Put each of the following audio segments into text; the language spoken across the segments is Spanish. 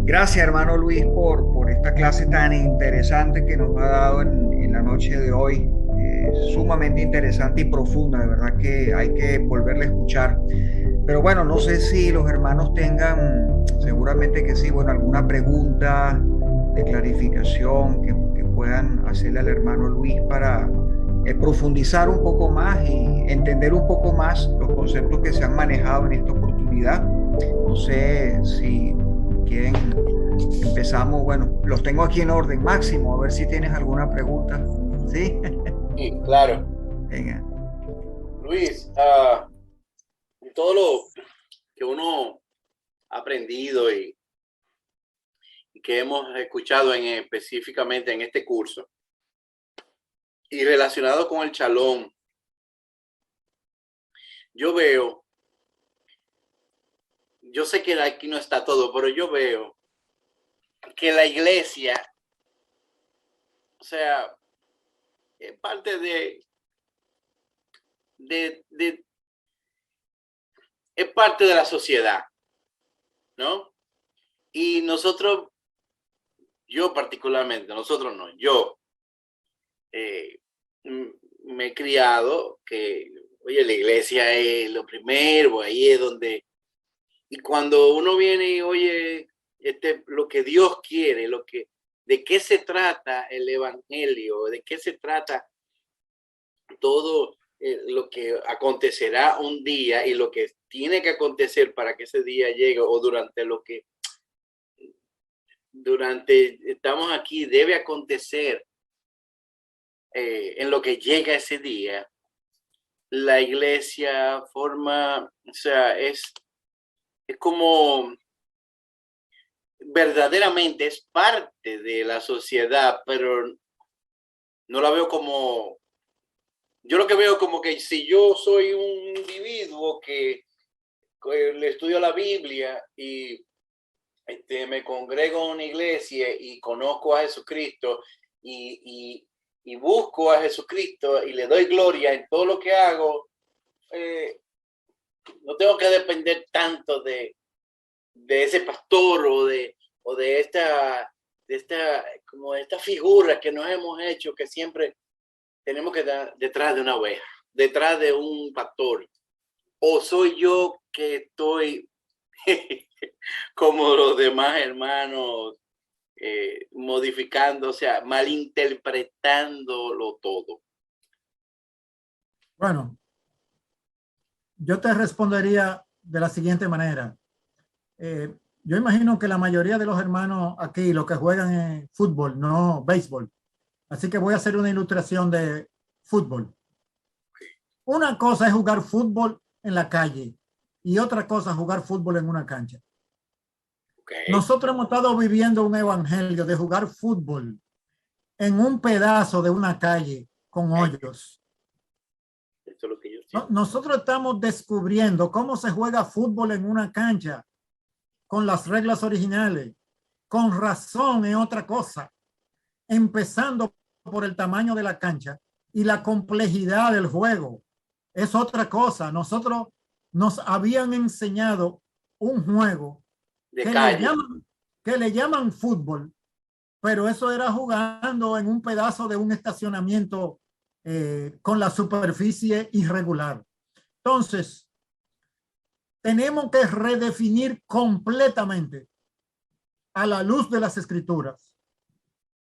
Gracias, hermano Luis, por esta clase tan interesante que nos ha dado en la noche de hoy. Sumamente interesante y profunda, de verdad que hay que volverla a escuchar. Pero bueno, no sé si los hermanos tengan, seguramente que sí, bueno, alguna pregunta de clarificación que puedan hacerle al hermano Luis para profundizar un poco más y entender un poco más los conceptos que se han manejado en esta oportunidad. No sé si quieren, empezamos, bueno, los tengo aquí en orden máximo, a ver si tienes alguna pregunta. ¿Sí? Sí, claro. Venga. Luis, todo lo que uno ha aprendido y que hemos escuchado específicamente en este curso y relacionado con el Shalom, yo veo, yo sé que aquí no está todo, pero yo veo que la iglesia, o sea, es parte de, de es parte de la sociedad, ¿no? Y nosotros, yo particularmente, nosotros no, yo eh, me he criado que, oye, la iglesia es lo primero, ahí es donde, y cuando uno viene y oye, lo que Dios quiere, de qué se trata el evangelio, de qué se trata todo lo que acontecerá un día y lo que tiene que acontecer para que ese día llegue o durante estamos aquí debe acontecer en lo que llega ese día. La iglesia forma, o sea, es como verdaderamente es parte de la sociedad, pero no la veo como, yo lo que veo como que si yo soy un individuo que le estudio la Biblia y me congrego en una iglesia y conozco a Jesucristo y busco a Jesucristo y le doy gloria en todo lo que hago, eh, no tengo que depender tanto de ese pastor o como de esta figura que nos hemos hecho que siempre tenemos que dar detrás de una oveja, detrás de un pastor. O soy yo que estoy como los demás hermanos modificando, o sea, malinterpretándolo todo. Bueno, yo te respondería de la siguiente manera. Yo imagino que la mayoría de los hermanos aquí, los que juegan en fútbol, no béisbol. Así que voy a hacer una ilustración de fútbol. Una cosa es jugar fútbol en la calle y otra cosa es jugar fútbol en una cancha. Okay. Nosotros hemos estado viviendo un evangelio de jugar fútbol en un pedazo de una calle con hoyos. Eso es lo que yo Nosotros estamos descubriendo cómo se juega fútbol en una cancha con las reglas originales. Con razón es otra cosa, empezando por el tamaño de la cancha y la complejidad del juego. Es otra cosa. Nosotros nos habían enseñado un juego de calle. Que le llaman fútbol, pero eso era jugando en un pedazo de un estacionamiento con la superficie irregular. Entonces, tenemos que redefinir completamente a la luz de las escrituras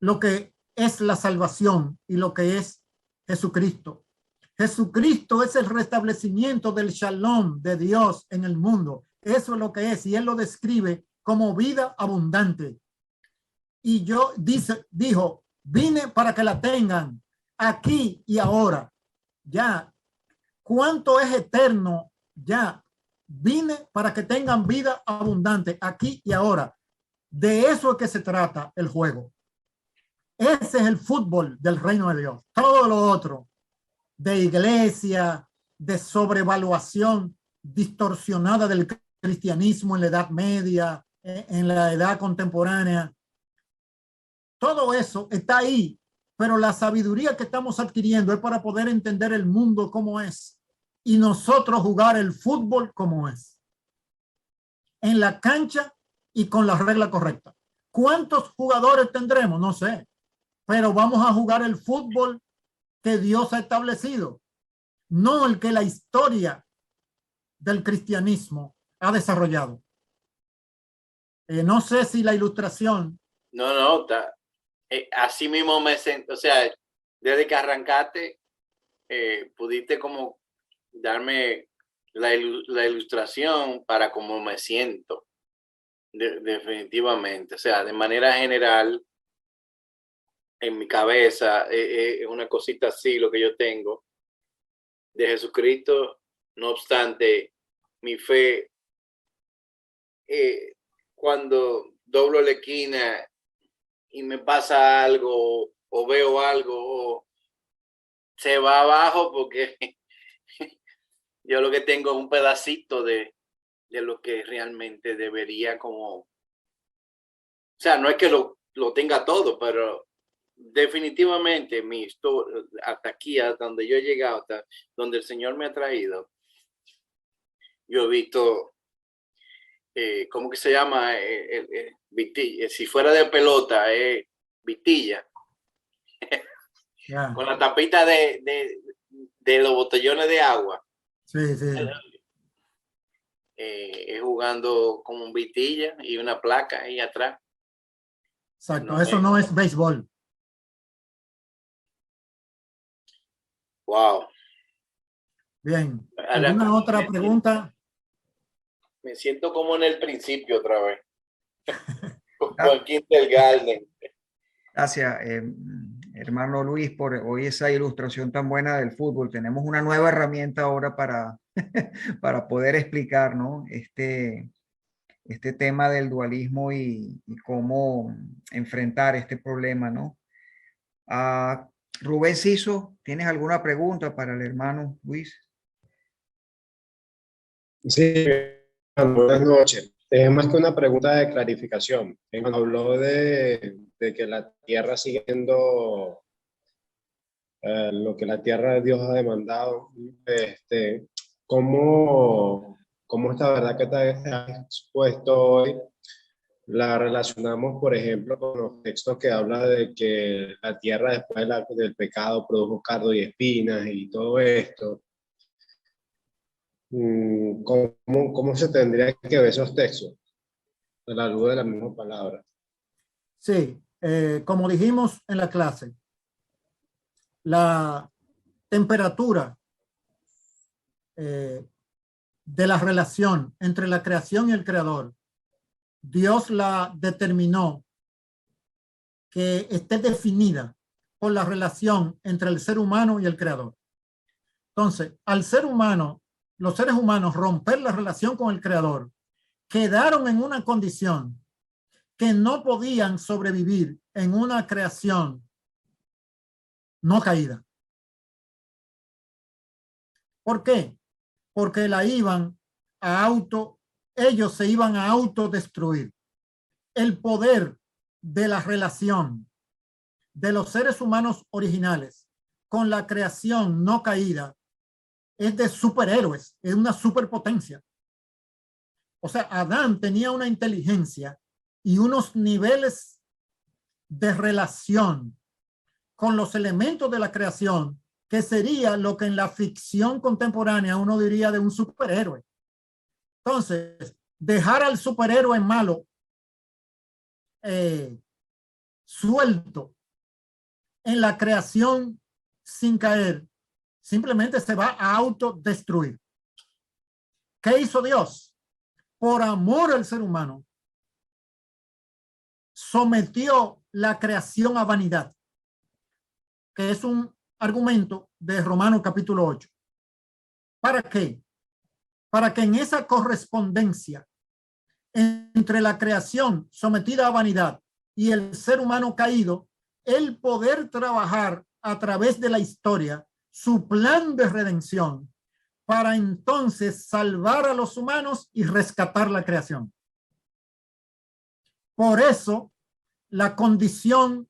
lo que es la salvación y lo que es Jesucristo. Jesucristo es el restablecimiento del shalom de Dios en el mundo. Eso es lo que es, y él lo describe como vida abundante. Y dijo, vine para que la tengan aquí y ahora. Ya, ¿cuánto es eterno? Ya, vine para que tengan vida abundante aquí y ahora. De eso es que se trata el juego. Ese es el fútbol del reino de Dios. Todo lo otro, de iglesia, de sobrevaluación distorsionada del cristianismo en la Edad Media, en la Edad Contemporánea, todo eso está ahí, pero la sabiduría que estamos adquiriendo es para poder entender el mundo como es y nosotros jugar el fútbol como es. En la cancha y con la regla correcta. ¿Cuántos jugadores tendremos? No sé, pero vamos a jugar el fútbol que Dios ha establecido, no el que la historia del cristianismo ha desarrollado. No sé si la ilustración. No, así mismo me siento, o sea, desde que arrancaste, pudiste como darme la ilustración para cómo me siento, definitivamente, o sea, de manera general, en mi cabeza, una cosita así, lo que yo tengo de Jesucristo. No obstante, mi fe, cuando doblo la esquina y me pasa algo o veo algo, o se va abajo, porque yo lo que tengo es un pedacito de lo que realmente debería, como, o sea, no es que lo tenga todo, pero definitivamente mi historia, hasta aquí, hasta donde yo he llegado, hasta donde el Señor me ha traído, yo he visto, ¿cómo que se llama? Vitilla. Si fuera de pelota, vitilla. Yeah. Con la tapita de los botellones de agua. Sí, sí. Jugando como un vitilla y una placa ahí atrás. Exacto, eso no es béisbol. Wow. Bien. ¿Alguna otra pregunta? Me siento como en el principio otra vez. Como el Kindergarten. Gracias, hermano Luis, por hoy esa ilustración tan buena del fútbol. Tenemos una nueva herramienta ahora para, para poder explicar, ¿no? Este tema del dualismo y cómo enfrentar este problema, ¿no? Rubén Ciso, ¿tienes alguna pregunta para el hermano Luis? Sí, buenas noches. Es más que una pregunta de clarificación. Cuando habló de que la tierra sigue siendo lo que la tierra de Dios ha demandado, ¿cómo esta verdad que te has expuesto hoy la relacionamos, por ejemplo, con los textos que habla de que la tierra después del pecado produjo cardo y espinas y todo esto? ¿Cómo se tendría que ver esos textos a la luz de la misma palabra? Sí, como dijimos en la clase, la temperatura de la relación entre la creación y el creador, Dios la determinó que esté definida por la relación entre el ser humano y el creador. Entonces, al ser humano, los seres humanos romper la relación con el creador, quedaron en una condición que no podían sobrevivir en una creación no caída. ¿Por qué? Porque ellos se iban a autodestruir. El poder de la relación de los seres humanos originales con la creación no caída es de superhéroes, es una superpotencia. O sea, Adán tenía una inteligencia y unos niveles de relación con los elementos de la creación que sería lo que en la ficción contemporánea uno diría de un superhéroe. Entonces, dejar al superhéroe malo suelto en la creación sin caer, simplemente se va a autodestruir. ¿Qué hizo Dios? Por amor al ser humano, sometió la creación a vanidad, que es un argumento de Romanos capítulo 8. ¿Para qué? Para que en esa correspondencia entre la creación sometida a vanidad y el ser humano caído, el poder trabajar a través de la historia su plan de redención para entonces salvar a los humanos y rescatar la creación. Por eso, la condición,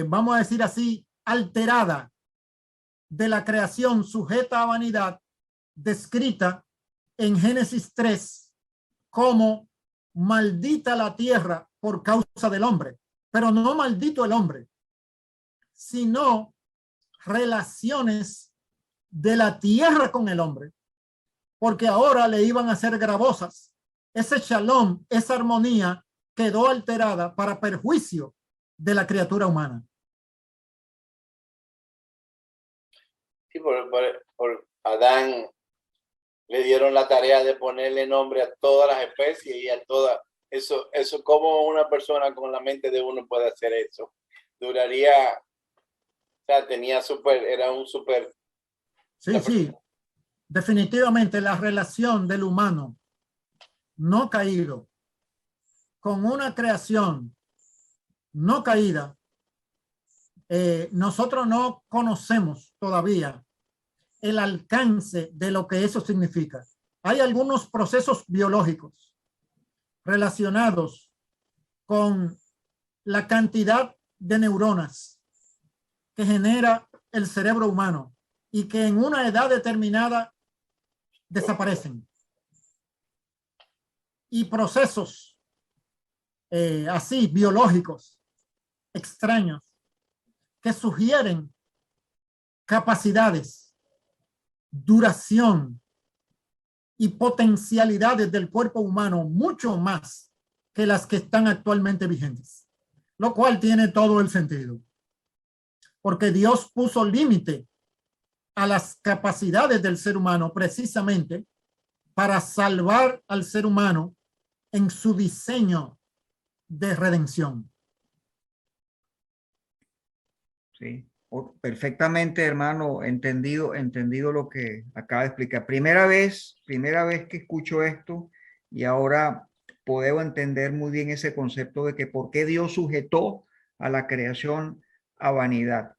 vamos a decir así, alterada de la creación sujeta a vanidad, descrita en Génesis 3 como maldita la tierra por causa del hombre, pero no maldito el hombre, sino relaciones de la tierra con el hombre, porque ahora le iban a ser gravosas. Ese shalom, esa armonía quedó alterada para perjuicio de la criatura humana. Sí, por Adán le dieron la tarea de ponerle nombre a todas las especies y a todas. Eso, ¿cómo una persona con la mente de uno puede hacer eso? Duraría, o sea, era un súper. Sí, sí, definitivamente la relación del humano no caído con una creación no caída, nosotros no conocemos todavía el alcance de lo que eso significa. Hay algunos procesos biológicos relacionados con la cantidad de neuronas que genera el cerebro humano y que en una edad determinada desaparecen. Y procesos así biológicos extraños que sugieren capacidades, duración y potencialidades del cuerpo humano mucho más que las que están actualmente vigentes, lo cual tiene todo el sentido, porque Dios puso límite a las capacidades del ser humano precisamente para salvar al ser humano en su diseño de redención. Sí, perfectamente, hermano, entendido lo que acaba de explicar. Primera vez que escucho esto y ahora puedo entender muy bien ese concepto de que por qué Dios sujetó a la creación a vanidad.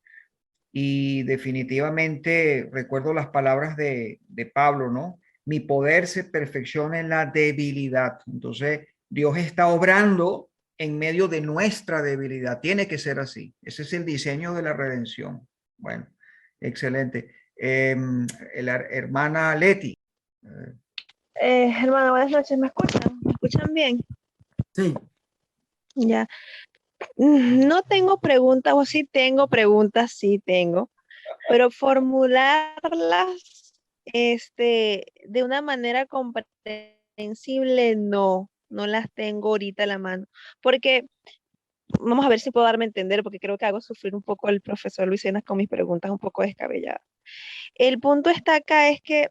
Y definitivamente recuerdo las palabras de Pablo, ¿no? Mi poder se perfecciona en la debilidad. Entonces, Dios está obrando en medio de nuestra debilidad. Tiene que ser así. Ese es el diseño de la redención. Bueno, excelente. La hermana Leti. Hermano, buenas noches. ¿Me escuchan? ¿Me escuchan bien? Sí. Ya. No tengo preguntas, o sí tengo preguntas, sí tengo, pero formularlas de una manera comprensible, no las tengo ahorita a la mano. Porque, vamos a ver si puedo darme a entender, porque creo que hago sufrir un poco al profesor Luis Enas con mis preguntas un poco descabelladas. El punto está acá es que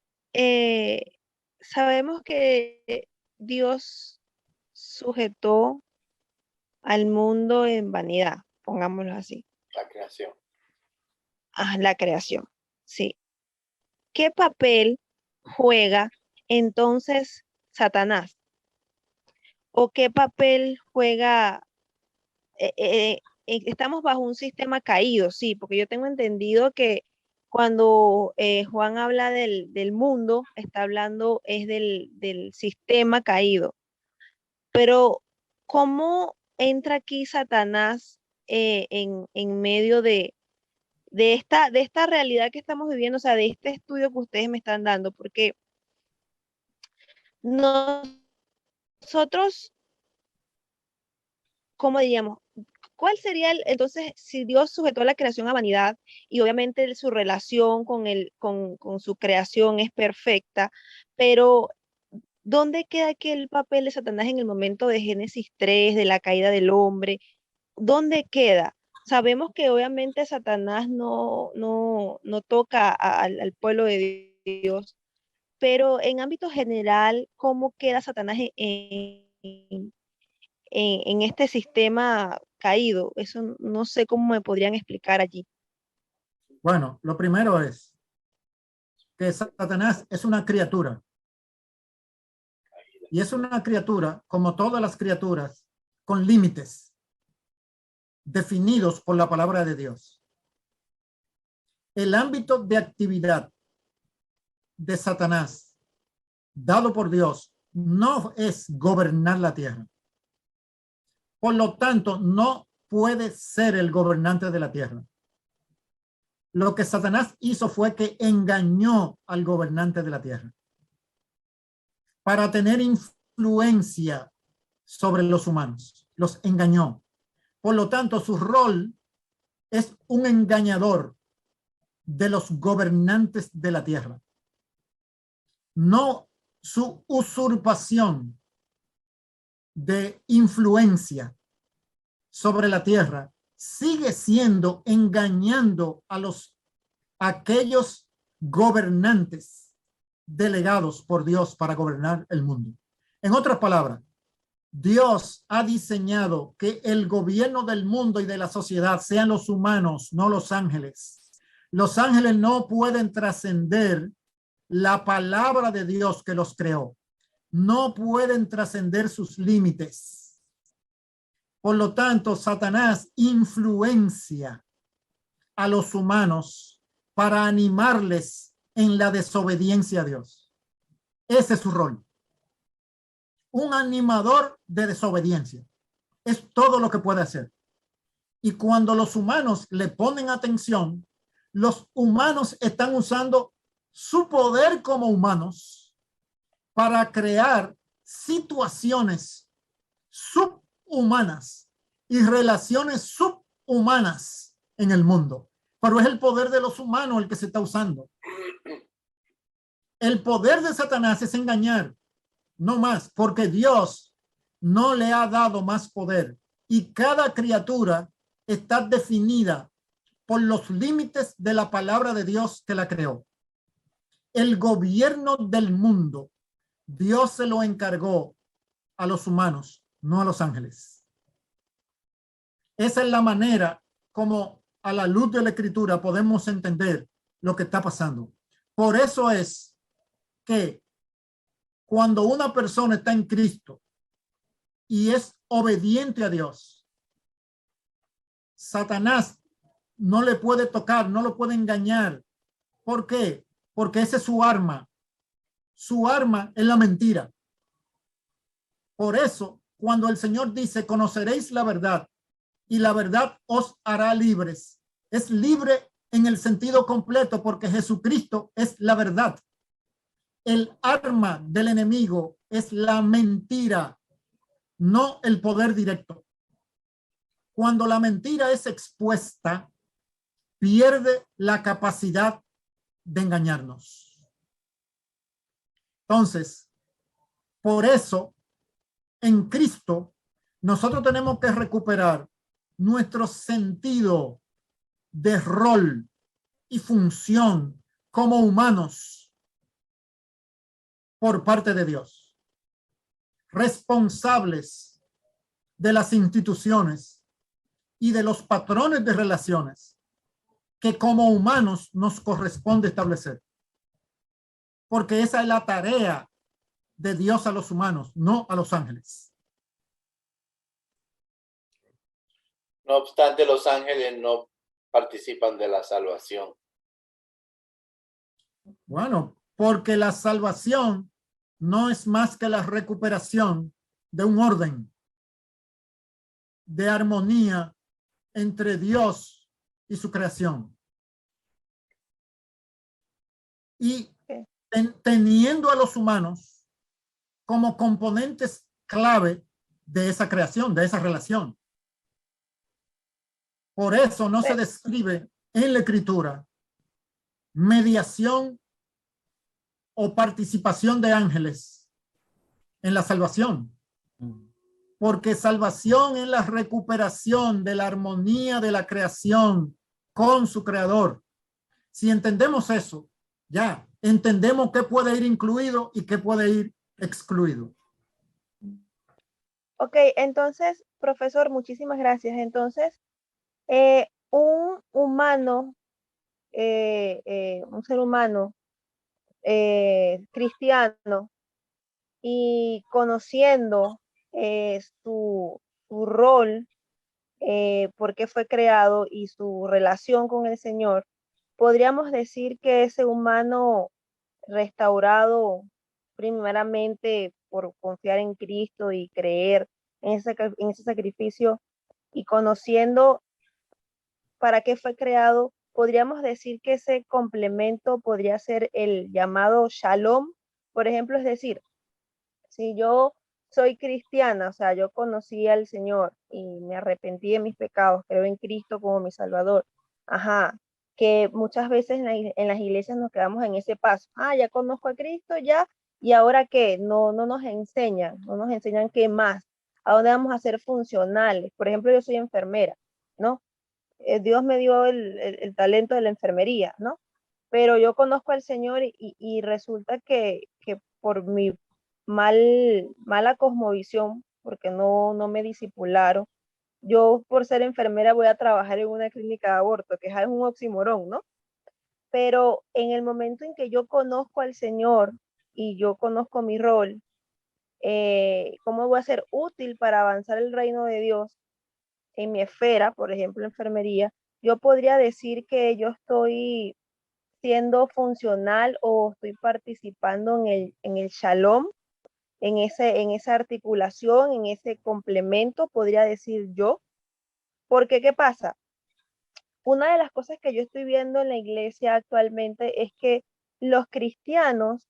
sabemos que Dios sujetó al mundo en vanidad, pongámoslo así. La creación. La creación, sí. ¿Qué papel juega entonces Satanás? ¿O qué papel juega? Estamos bajo un sistema caído, sí, porque yo tengo entendido que cuando Juan habla del mundo, está hablando es del sistema caído. Pero, ¿cómo entra aquí Satanás en medio de esta realidad que estamos viviendo, o sea, de este estudio que ustedes me están dando? Porque nosotros, ¿cómo diríamos? ¿Cuál sería entonces, si Dios sujetó la creación a vanidad y obviamente su relación con su creación es perfecta, pero ¿dónde queda aquí el papel de Satanás en el momento de Génesis 3, de la caída del hombre? ¿Dónde queda? Sabemos que obviamente Satanás no toca al pueblo de Dios, pero en ámbito general, ¿cómo queda Satanás en este sistema caído? Eso no sé cómo me podrían explicar allí. Bueno, lo primero es que Satanás es una criatura. Y es una criatura, como todas las criaturas, con límites definidos por la palabra de Dios. El ámbito de actividad de Satanás, dado por Dios, no es gobernar la tierra. Por lo tanto, no puede ser el gobernante de la tierra. Lo que Satanás hizo fue que engañó al gobernante de la tierra para tener influencia sobre los humanos, los engañó. Por lo tanto, su rol es un engañador de los gobernantes de la tierra. No su usurpación de influencia sobre la tierra sigue siendo engañando a aquellos gobernantes delegados por Dios para gobernar el mundo. En otras palabras, Dios ha diseñado que el gobierno del mundo y de la sociedad sean los humanos, no los ángeles. Los ángeles no pueden trascender la palabra de Dios que los creó. No pueden trascender sus límites. Por lo tanto, Satanás influencia a los humanos para animarles en la desobediencia a Dios. Ese es su rol. Un animador de desobediencia. Es todo lo que puede hacer. Y cuando los humanos le ponen atención, los humanos están usando su poder como humanos para crear situaciones subhumanas y relaciones subhumanas en el mundo. Pero es el poder de los humanos el que se está usando. El poder de Satanás es engañar, no más, porque Dios no le ha dado más poder y cada criatura está definida por los límites de la palabra de Dios que la creó. El gobierno del mundo, Dios se lo encargó a los humanos, no a los ángeles. Esa es la manera como a la luz de la Escritura podemos entender lo que está pasando. Por eso es que cuando una persona está en Cristo y es obediente a Dios, Satanás no le puede tocar, no lo puede engañar. ¿Por qué? Porque esa es su arma. Su arma es la mentira. Por eso, cuando el Señor dice, conoceréis la verdad y la verdad os hará libres, es libre en el sentido completo porque Jesucristo es la verdad. El arma del enemigo es la mentira, no el poder directo. Cuando la mentira es expuesta, pierde la capacidad de engañarnos. Entonces, por eso, en Cristo, nosotros tenemos que recuperar nuestro sentido de rol y función como humanos por parte de Dios, responsables de las instituciones y de los patrones de relaciones que como humanos nos corresponde establecer. Porque esa es la tarea de Dios a los humanos, no a los ángeles. No obstante, los ángeles no participan de la salvación. Bueno, porque la salvación no es más que la recuperación de un orden de armonía entre Dios y su creación. Y teniendo a los humanos como componentes clave de esa creación, de esa relación. Por eso no se describe en la Escritura mediación o participación de ángeles en la salvación. Porque salvación es la recuperación de la armonía de la creación con su creador. Si entendemos eso, ya entendemos qué puede ir incluido y qué puede ir excluido. Ok, entonces, profesor, muchísimas gracias. Entonces, un humano, un ser humano cristiano y conociendo su rol, por qué fue creado y su relación con el Señor, podríamos decir que ese humano restaurado primeramente por confiar en Cristo y creer en ese sacrificio y conociendo para qué fue creado, podríamos decir que ese complemento podría ser el llamado shalom, por ejemplo, es decir, si yo soy cristiana, o sea, yo conocí al Señor y me arrepentí de mis pecados, creo en Cristo como mi Salvador. Ajá, que muchas veces en las iglesias nos quedamos en ese paso. Ah, ya conozco a Cristo, ya, ¿y ahora qué? No, no nos enseñan qué más, a dónde vamos a ser funcionales. Por ejemplo, yo soy enfermera, ¿no? Dios me dio el talento de la enfermería, ¿no? Pero yo conozco al Señor y resulta que por mi mala cosmovisión, porque no me discipularon, yo por ser enfermera voy a trabajar en una clínica de aborto, que es un oxímoron, ¿no? Pero en el momento en que yo conozco al Señor y yo conozco mi rol, cómo voy a ser útil para avanzar el reino de Dios en mi esfera, por ejemplo, enfermería, yo podría decir que yo estoy siendo funcional o estoy participando en el shalom, en esa articulación, en ese complemento, podría decir yo. Porque, ¿qué pasa? Una de las cosas que yo estoy viendo en la iglesia actualmente es que los cristianos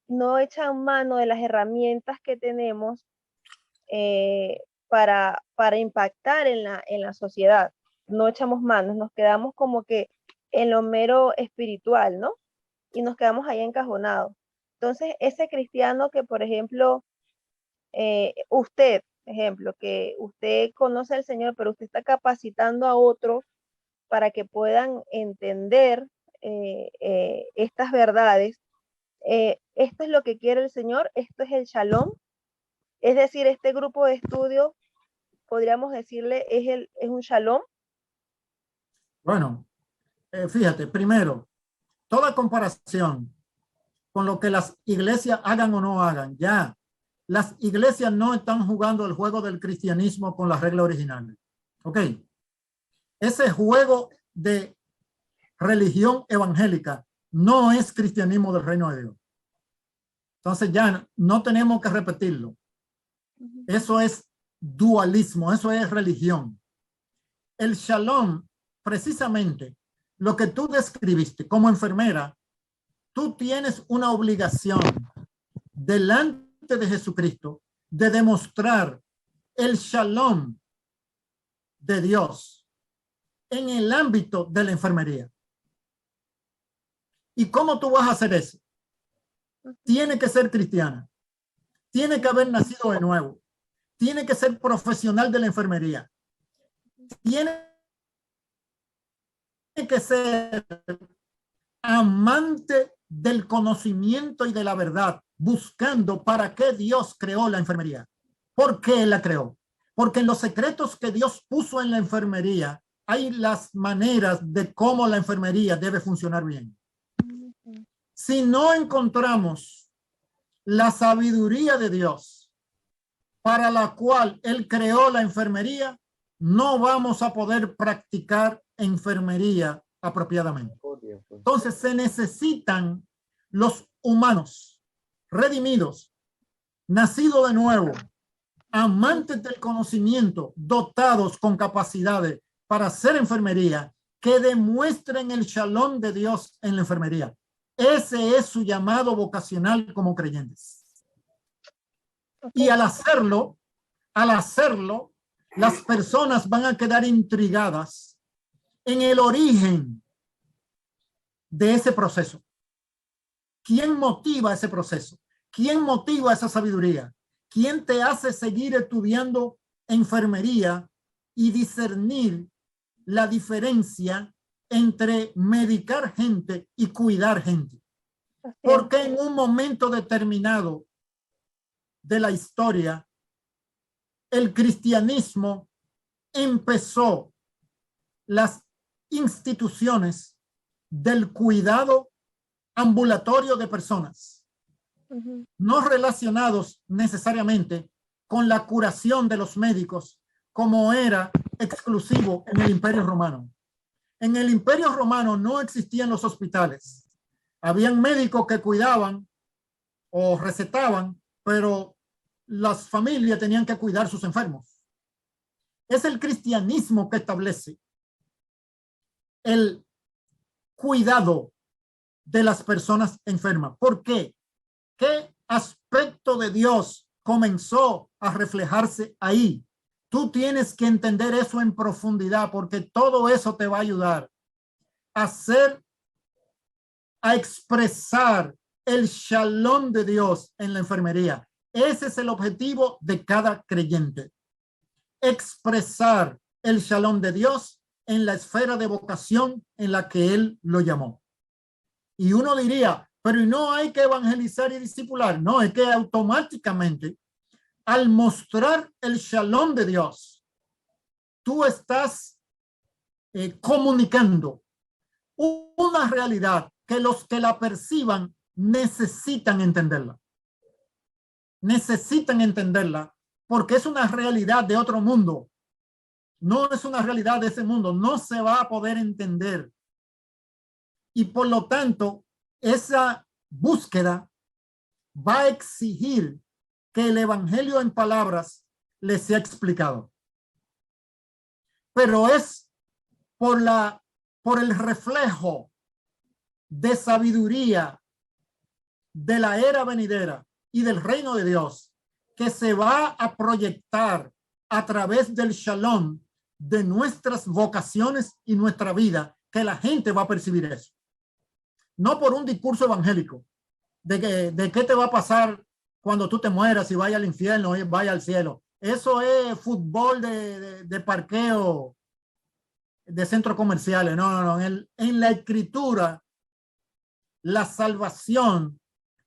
no echan mano de las herramientas que tenemos para impactar en la sociedad. No echamos manos, nos quedamos como que en lo mero espiritual, ¿no? Y nos quedamos ahí encajonados. Entonces, ese cristiano que, por ejemplo, usted, ejemplo, que usted conoce al Señor, pero usted está capacitando a otros para que puedan entender estas verdades. Esto es lo que quiere el Señor, esto es el shalom. Es decir, este grupo de estudio, podríamos decirle, es un shalom. Bueno, fíjate, primero, toda comparación con lo que las iglesias hagan o no hagan, ya las iglesias no están jugando el juego del cristianismo con las reglas originales. Ok, ese juego de religión evangélica no es cristianismo del reino de Dios. Entonces ya no tenemos que repetirlo. Eso es dualismo, eso es religión. El shalom, precisamente, lo que tú describiste como enfermera, tú tienes una obligación delante de Jesucristo de demostrar el shalom de Dios en el ámbito de la enfermería. ¿Y cómo tú vas a hacer eso? Tiene que ser cristiana, tiene que haber nacido de nuevo, tiene que ser profesional de la enfermería, tiene que ser amante del conocimiento y de la verdad, buscando para qué Dios creó la enfermería. ¿Por qué la creó? Porque en los secretos que Dios puso en la enfermería hay las maneras de cómo la enfermería debe funcionar bien. Si no encontramos la sabiduría de Dios para la cual Él creó la enfermería, no vamos a poder practicar enfermería apropiadamente. Entonces se necesitan los humanos redimidos, nacidos de nuevo, amantes del conocimiento, dotados con capacidades para hacer enfermería, que demuestren el shalom de Dios en la enfermería. Ese es su llamado vocacional como creyentes. Y al hacerlo, las personas van a quedar intrigadas en el origen de ese proceso. ¿Quién motiva ese proceso? ¿Quién motiva esa sabiduría? ¿Quién te hace seguir estudiando enfermería y discernir la diferencia entre medicar gente y cuidar gente? Porque en un momento determinado de la historia, el cristianismo empezó las instituciones del cuidado ambulatorio de personas, no relacionados necesariamente con la curación de los médicos, como era exclusivo en el Imperio Romano. En el Imperio Romano no existían los hospitales. Habían médicos que cuidaban o recetaban, pero las familias tenían que cuidar sus enfermos. Es el cristianismo que establece el cuidado de las personas enfermas. ¿Por qué? ¿Qué aspecto de Dios comenzó a reflejarse ahí. Tú tienes que entender eso en profundidad, porque todo eso te va a ayudar a expresar el shalom de Dios en la enfermería. Ese es el objetivo de cada creyente. Expresar el shalom de Dios en la esfera de vocación en la que Él lo llamó. Y uno diría, pero no hay que evangelizar y discipular. No, es que automáticamente, al mostrar el shalom de Dios, tú estás comunicando una realidad que los que la perciban necesitan entenderla. Necesitan entenderla porque es una realidad de otro mundo. No es una realidad de ese mundo. No se va a poder entender. Y por lo tanto, esa búsqueda va a exigir que el evangelio en palabras les sea explicado. Pero es por el reflejo de sabiduría de la era venidera y del reino de Dios que se va a proyectar a través del shalom de nuestras vocaciones y nuestra vida, que la gente va a percibir eso. No por un discurso evangélico de qué te va a pasar cuando tú te mueras, si vaya al infierno o vaya al cielo. Eso es fútbol de parqueo de centros comerciales. No. En la escritura, la salvación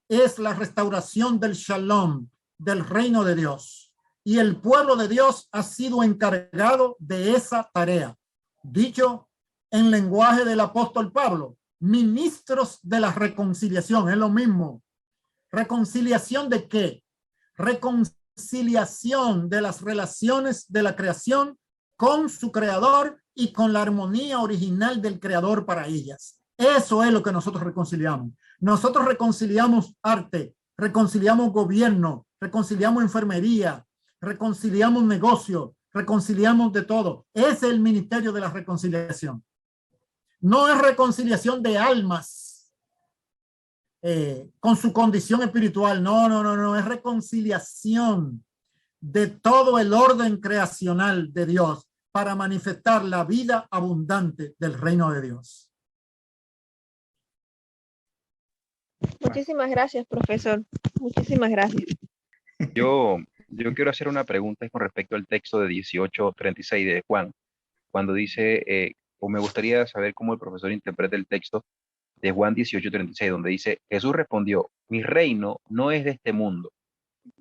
es la restauración del shalom, del reino de Dios. Y el pueblo de Dios ha sido encargado de esa tarea. Dicho en lenguaje del apóstol Pablo, ministros de la reconciliación, es lo mismo. ¿Reconciliación de qué? Reconciliación de las relaciones de la creación con su creador y con la armonía original del creador para ellas. Eso es lo que nosotros reconciliamos. Nosotros reconciliamos arte, reconciliamos gobierno, reconciliamos enfermería, reconciliamos negocio, reconciliamos de todo. Ese es el ministerio de la reconciliación. No es reconciliación de almas con su condición espiritual. No. Es reconciliación de todo el orden creacional de Dios para manifestar la vida abundante del reino de Dios. Muchísimas gracias, profesor. Muchísimas gracias. Yo quiero hacer una pregunta con respecto al texto de 18:36 de Juan, cuando dice, o me gustaría saber cómo el profesor interpreta el texto de Juan 18:36, donde dice, Jesús respondió, mi reino no es de este mundo.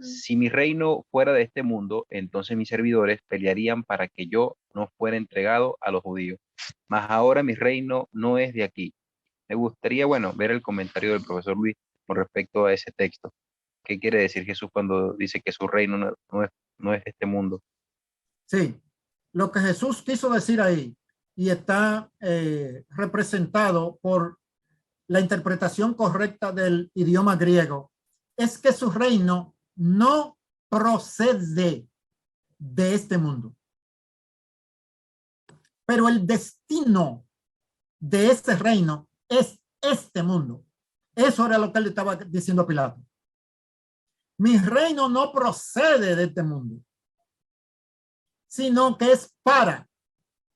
Si mi reino fuera de este mundo, entonces mis servidores pelearían para que yo no fuera entregado a los judíos. Mas ahora mi reino no es de aquí. Me gustaría, ver el comentario del profesor Luis con respecto a ese texto. ¿Qué quiere decir Jesús cuando dice que su reino no es de este mundo? Sí, lo que Jesús quiso decir ahí, y está representado por la interpretación correcta del idioma griego, es que su reino no procede de este mundo. Pero el destino de ese reino es este mundo. Eso era lo que él estaba diciendo a Pilato. Mi reino no procede de este mundo, sino que es para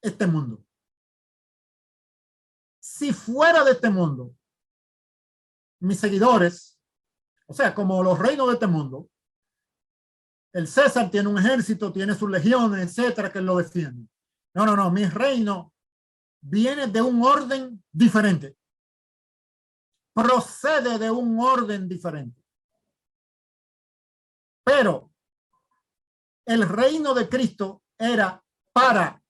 este mundo. Si fuera de este mundo, mis seguidores, o sea, como los reinos de este mundo, el César tiene un ejército, tiene sus legiones, etcétera, que lo defienden. No. Mi reino viene de un orden diferente. Procede de un orden diferente. Pero el reino de Cristo era para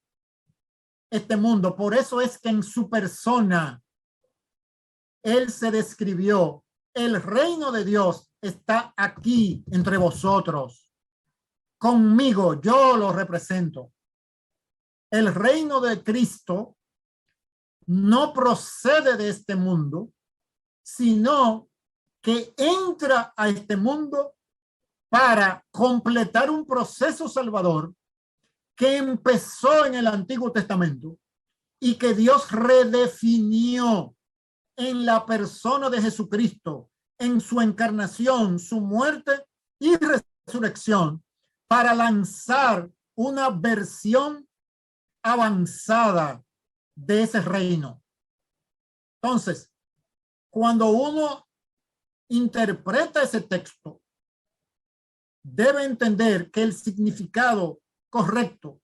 este mundo. Por eso es que en su persona él se describió: el reino de Dios está aquí entre vosotros. Conmigo, yo lo represento. El reino de Cristo no procede de este mundo, sino que entra a este mundo para completar un proceso salvador que empezó en el Antiguo Testamento y que Dios redefinió en la persona de Jesucristo, en su encarnación, su muerte y resurrección para lanzar una versión avanzada de ese reino. Entonces, cuando uno interpreta ese texto, debe entender que el significado correcto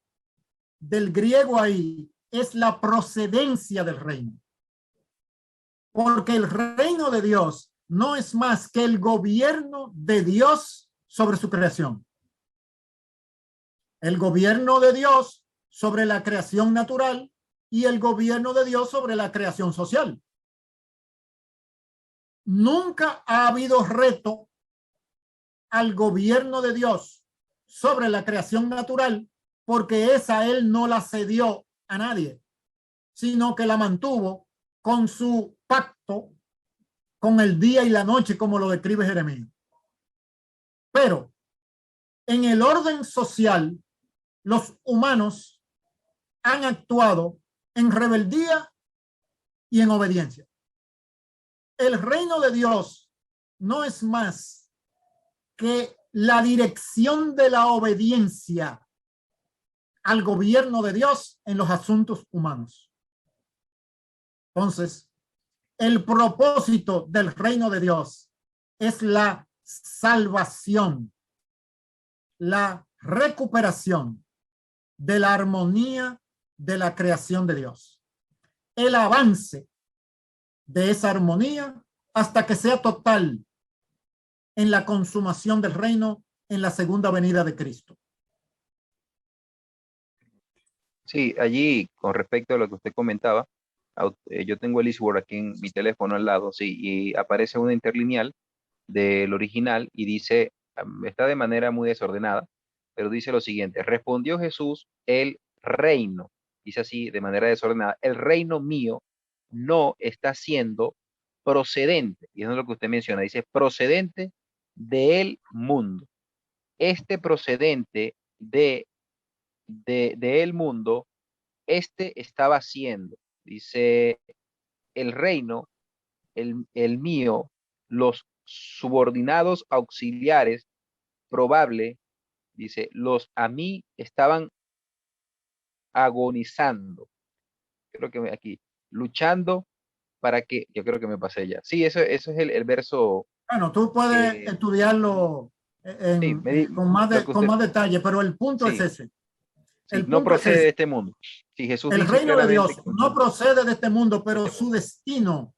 del griego ahí es la procedencia del reino. Porque el reino de Dios no es más que el gobierno de Dios sobre su creación. El gobierno de Dios sobre la creación natural y el gobierno de Dios sobre la creación social. Nunca ha habido reto al gobierno de Dios sobre la creación natural, porque esa él no la cedió a nadie, sino que la mantuvo con su pacto con el día y la noche, como lo describe Jeremías. Pero en el orden social, los humanos han actuado en rebeldía y en obediencia. El reino de Dios no es más que la dirección de la obediencia al gobierno de Dios en los asuntos humanos. Entonces, el propósito del reino de Dios es la salvación, la recuperación de la armonía de la creación de Dios, el avance de esa armonía hasta que sea total en la consumación del reino en la segunda venida de Cristo. Sí, allí con respecto a lo que usted comentaba, yo tengo el Eastword aquí en mi teléfono al lado, sí, y aparece una interlineal del original y dice, está de manera muy desordenada, pero dice lo siguiente: respondió Jesús, el reino, dice así de manera desordenada, el reino mío no está siendo procedente, y eso es lo que usted menciona, dice procedente del mundo. Este procedente del mundo, estaba haciendo, dice, el reino, el mío, los subordinados auxiliares, probable, dice, los a mí estaban agonizando. Creo que aquí, luchando para que, yo creo que me pasé ya. Sí, eso es el verso. Bueno, tú puedes estudiarlo Sí, con más detalle, pero el punto es sí, ese. sí, El no punto es procede ese. de este mundo. Sí, Jesús El dice reino de claramente Dios no procede de este mundo, pero este su destino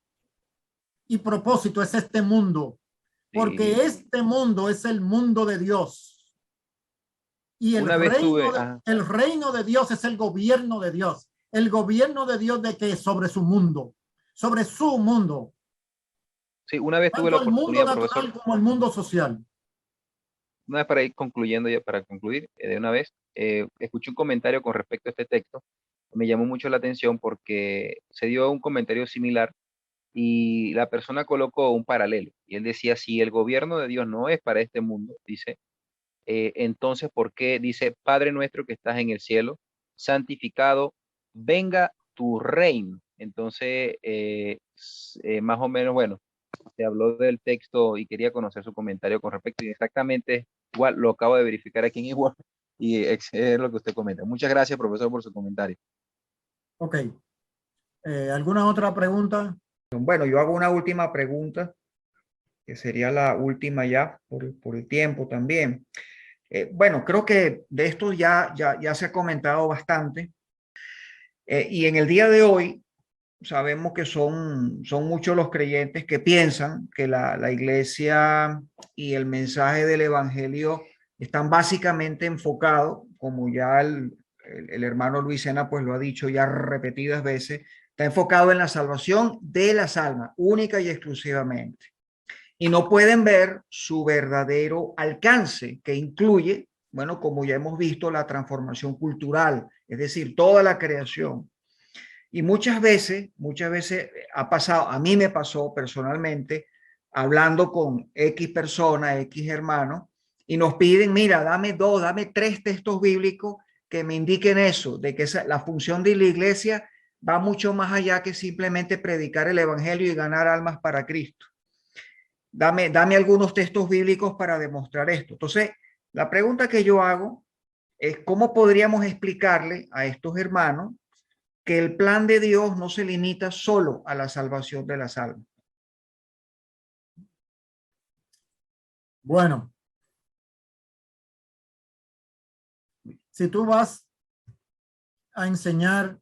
y propósito es este mundo, porque sí. este mundo es el mundo de Dios. Y Una vez tuve, el reino de Dios es el gobierno de Dios. El gobierno de Dios de que sobre su mundo, sí, una vez tuve la tanto el mundo oportunidad, profesor, natural como el mundo social. una vez para ir concluyendo, ya para concluir de una vez, escuché un comentario con respecto a este texto, me llamó mucho la atención porque se dio un comentario similar y la persona colocó un paralelo y él decía, si el gobierno de Dios no es para este mundo, dice, entonces, ¿por qué dice, Padre nuestro que estás en el cielo, santificado, venga tu reino? Entonces, más o menos, bueno, se habló del texto y quería conocer su comentario con respecto, y exactamente igual lo acabo de verificar aquí en igual, y es lo que usted comenta. Muchas gracias, profesor, por su comentario. Ok. ¿Alguna otra pregunta? Bueno, yo hago una última pregunta, que sería la última ya por el tiempo también. Bueno, creo que de esto ya se ha comentado bastante. Y en el día de hoy sabemos que son muchos los creyentes que piensan que la iglesia y el mensaje del evangelio están básicamente enfocados, como ya el hermano Luis Sena pues lo ha dicho ya repetidas veces, está enfocado en la salvación de las almas, única y exclusivamente. Y no pueden ver su verdadero alcance, que incluye, bueno, como ya hemos visto, la transformación cultural, es decir, toda la creación. Y muchas veces ha pasado, a mí me pasó personalmente, hablando con X persona, X hermano, y nos piden, mira, dame 3 textos bíblicos que me indiquen eso, de que la función de la iglesia va mucho más allá que simplemente predicar el evangelio y ganar almas para Cristo. Dame algunos textos bíblicos para demostrar esto. Entonces, La pregunta que yo hago es cómo podríamos explicarle a estos hermanos que el plan de Dios no se limita solo a la salvación de las almas. Bueno, si tú vas a enseñar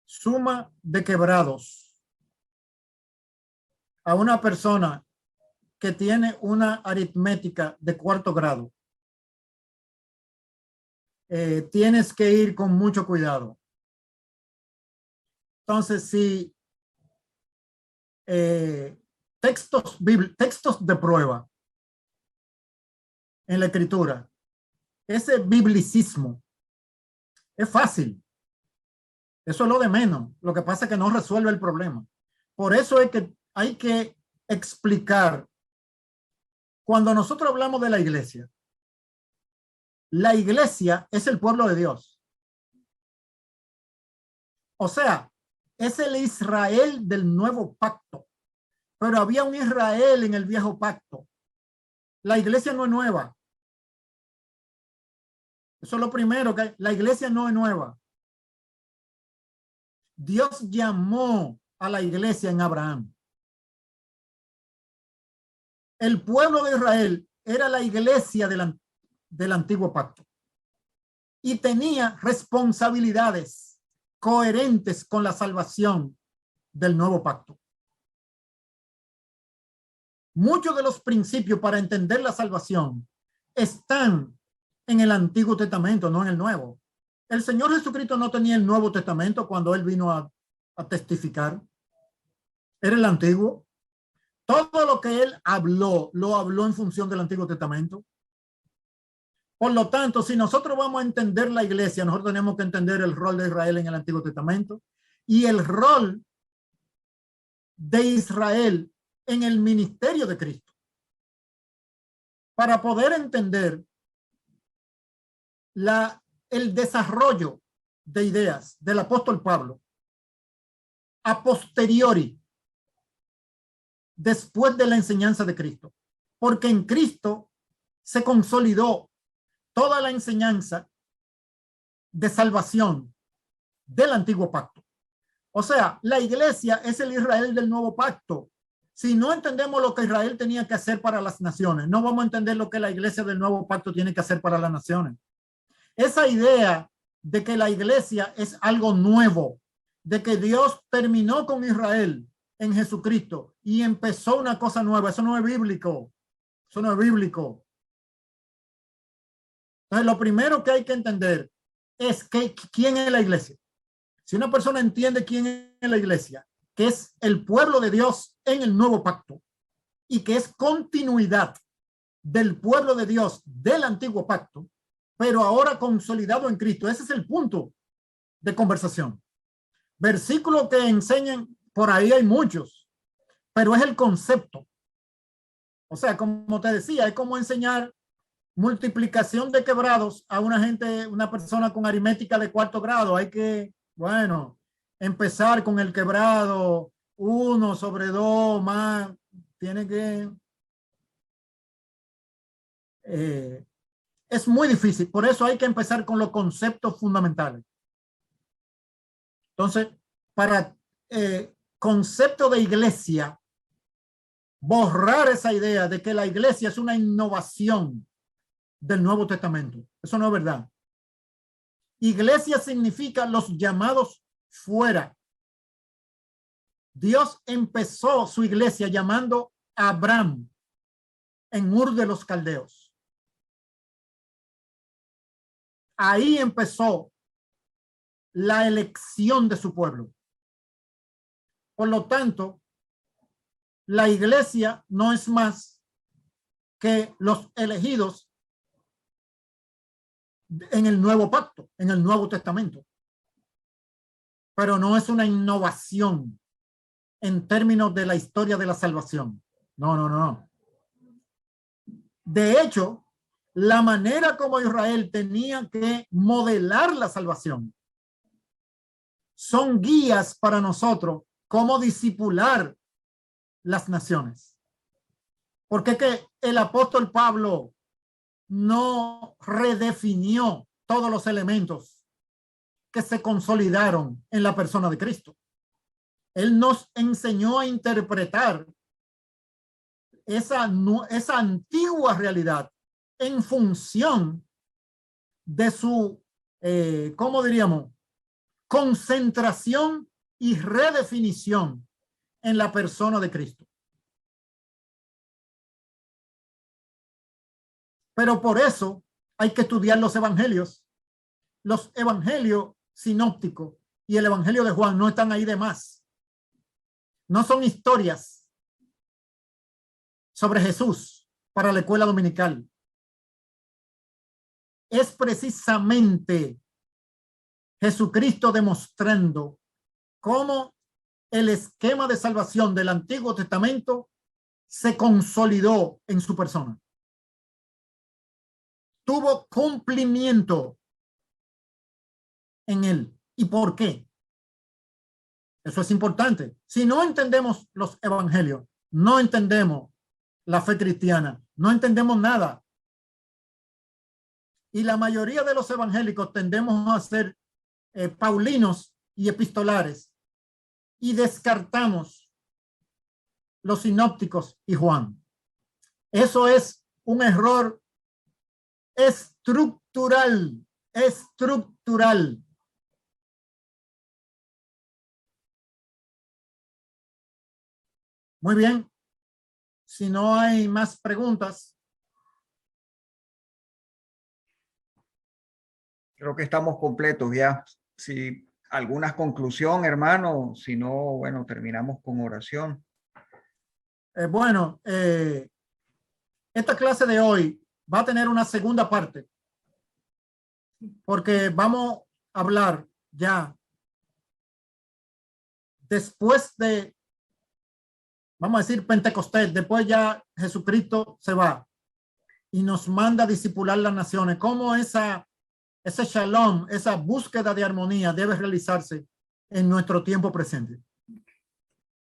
suma de quebrados a una persona que tiene una aritmética de 4º grado, tienes que ir con mucho cuidado. Entonces, si textos de prueba en la escritura, ese biblicismo es fácil. Eso es lo de menos. Lo que pasa es que no resuelve el problema. Por eso es que hay que explicar. Cuando nosotros hablamos de la iglesia es el pueblo de Dios. O sea, es el Israel del nuevo pacto. Pero había un Israel en el viejo pacto. La iglesia no es nueva. Eso es lo primero, que la iglesia no es nueva. Dios llamó a la iglesia en Abraham. El pueblo de Israel era la iglesia del antiguo pacto y tenía responsabilidades coherentes con la salvación del nuevo pacto. Muchos de los principios para entender la salvación están en el Antiguo Testamento, no en el Nuevo. El Señor Jesucristo no tenía el Nuevo Testamento cuando Él vino a testificar. Era el Antiguo. Todo lo que Él habló, lo habló en función del Antiguo Testamento. Por lo tanto, si nosotros vamos a entender la iglesia, nosotros tenemos que entender el rol de Israel en el Antiguo Testamento y el rol de Israel en el ministerio de Cristo. Para poder entender el desarrollo de ideas del apóstol Pablo a posteriori, después de la enseñanza de Cristo, porque en Cristo se consolidó toda la enseñanza de salvación del antiguo pacto. O sea, la iglesia es el Israel del nuevo pacto. Si no entendemos lo que Israel tenía que hacer para las naciones, no vamos a entender lo que la iglesia del nuevo pacto tiene que hacer para las naciones. Esa idea de que la iglesia es algo nuevo, de que Dios terminó con Israel en Jesucristo y empezó una cosa nueva, eso no es bíblico. Eso no es bíblico. Entonces, lo primero que hay que entender es quién es la iglesia. Si una persona entiende quién es la iglesia, que es el pueblo de Dios en el nuevo pacto y que es continuidad del pueblo de Dios del antiguo pacto, pero ahora consolidado en Cristo. Ese es el punto de conversación. Versículos que enseñan, por ahí hay muchos, pero es el concepto. O sea, como te decía, es como enseñar multiplicación de quebrados a una persona con aritmética de 4º grado. Hay que, bueno, empezar con el quebrado 1 sobre 2 más, tiene que... es muy difícil, por eso hay que empezar con los conceptos fundamentales. Entonces, para concepto de iglesia, borrar esa idea de que la iglesia es una innovación del Nuevo Testamento. Eso no es verdad. Iglesia significa los llamados fuera. Dios empezó su iglesia llamando a Abraham en Ur de los Caldeos. Ahí empezó la elección de su pueblo. Por lo tanto, la iglesia no es más que los elegidos en el nuevo pacto, en el Nuevo Testamento. Pero no es una innovación en términos de la historia de la salvación. No, no, no. De hecho, la manera como Israel tenía que modelar la salvación son guías para nosotros cómo discipular las naciones. Porque que el apóstol Pablo no redefinió todos los elementos que se consolidaron en la persona de Cristo. Él nos enseñó a interpretar esa antigua realidad en función de su, ¿cómo diríamos? Concentración y redefinición en la persona de Cristo. Pero por eso hay que estudiar los evangelios. Los evangelios sinópticos y el evangelio de Juan no están ahí de más. No son historias sobre Jesús para la escuela dominical. Es precisamente Jesucristo demostrando cómo el esquema de salvación del Antiguo Testamento se consolidó en su persona. Tuvo cumplimiento en él. ¿Y por qué? Eso es importante. Si no entendemos los evangelios, no entendemos la fe cristiana, no entendemos nada. Y la mayoría de los evangélicos tendemos a ser paulinos y epistolares y descartamos los sinópticos y Juan. Eso es un error estructural. Muy bien. Si no hay más preguntas. Creo que estamos completos ya. Si alguna conclusión, hermano, si no, bueno, terminamos con oración. Esta clase de hoy va a tener una segunda parte, porque vamos a hablar ya después de, vamos a decir, Pentecostés. Después ya Jesucristo se va y nos manda a discipular las naciones. Cómo ese shalom, esa búsqueda de armonía debe realizarse en nuestro tiempo presente.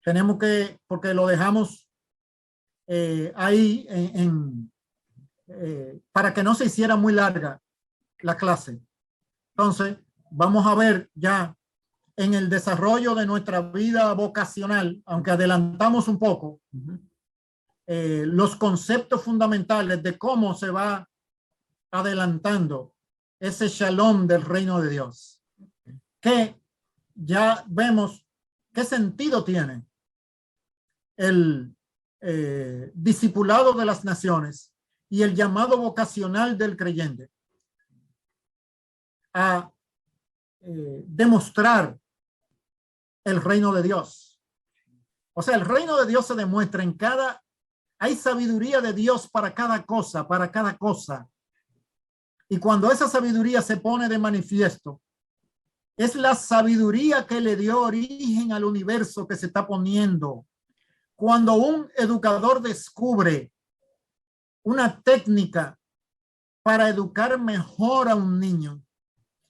Tenemos que, porque lo dejamos ahí para que no se hiciera muy larga la clase. Entonces, vamos a ver ya en el desarrollo de nuestra vida vocacional, aunque adelantamos un poco, los conceptos fundamentales de cómo se va adelantando ese shalom del reino de Dios, que ya vemos qué sentido tiene el discipulado de las naciones y el llamado vocacional del creyente a demostrar el reino de Dios. O sea, el reino de Dios se demuestra en hay sabiduría de Dios para cada cosa, Y cuando esa sabiduría se pone de manifiesto, es la sabiduría que le dio origen al universo que se está poniendo. Cuando un educador descubre una técnica para educar mejor a un niño,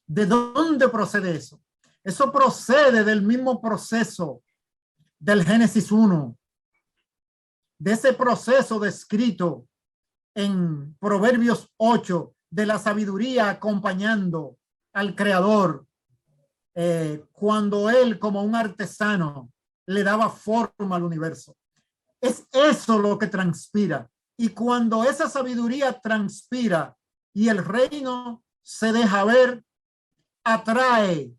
¿de dónde procede eso? Eso procede del mismo proceso del Génesis 1, de ese proceso descrito en Proverbios 8, de la sabiduría acompañando al Creador, cuando él, como un artesano, le daba forma al universo. Es eso lo que transpira. Y cuando esa sabiduría transpira y el reino se deja ver, atrae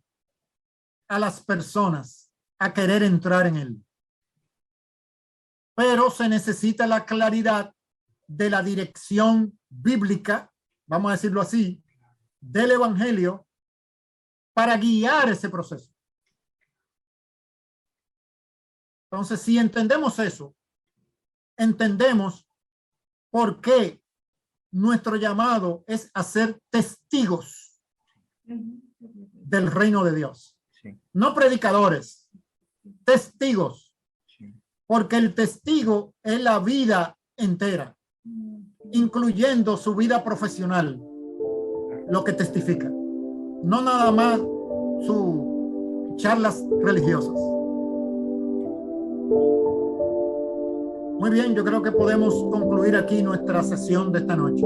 a las personas a querer entrar en él. Pero se necesita la claridad de la dirección bíblica, vamos a decirlo así, del evangelio para guiar ese proceso. Entonces, si entendemos eso, entendemos por qué nuestro llamado es a ser testigos del reino de Dios. Sí. No predicadores, testigos. Sí. Porque el testigo es la vida entera, incluyendo su vida profesional, lo que testifica. No nada más sus charlas religiosas. Muy bien, yo creo que podemos concluir aquí nuestra sesión de esta noche.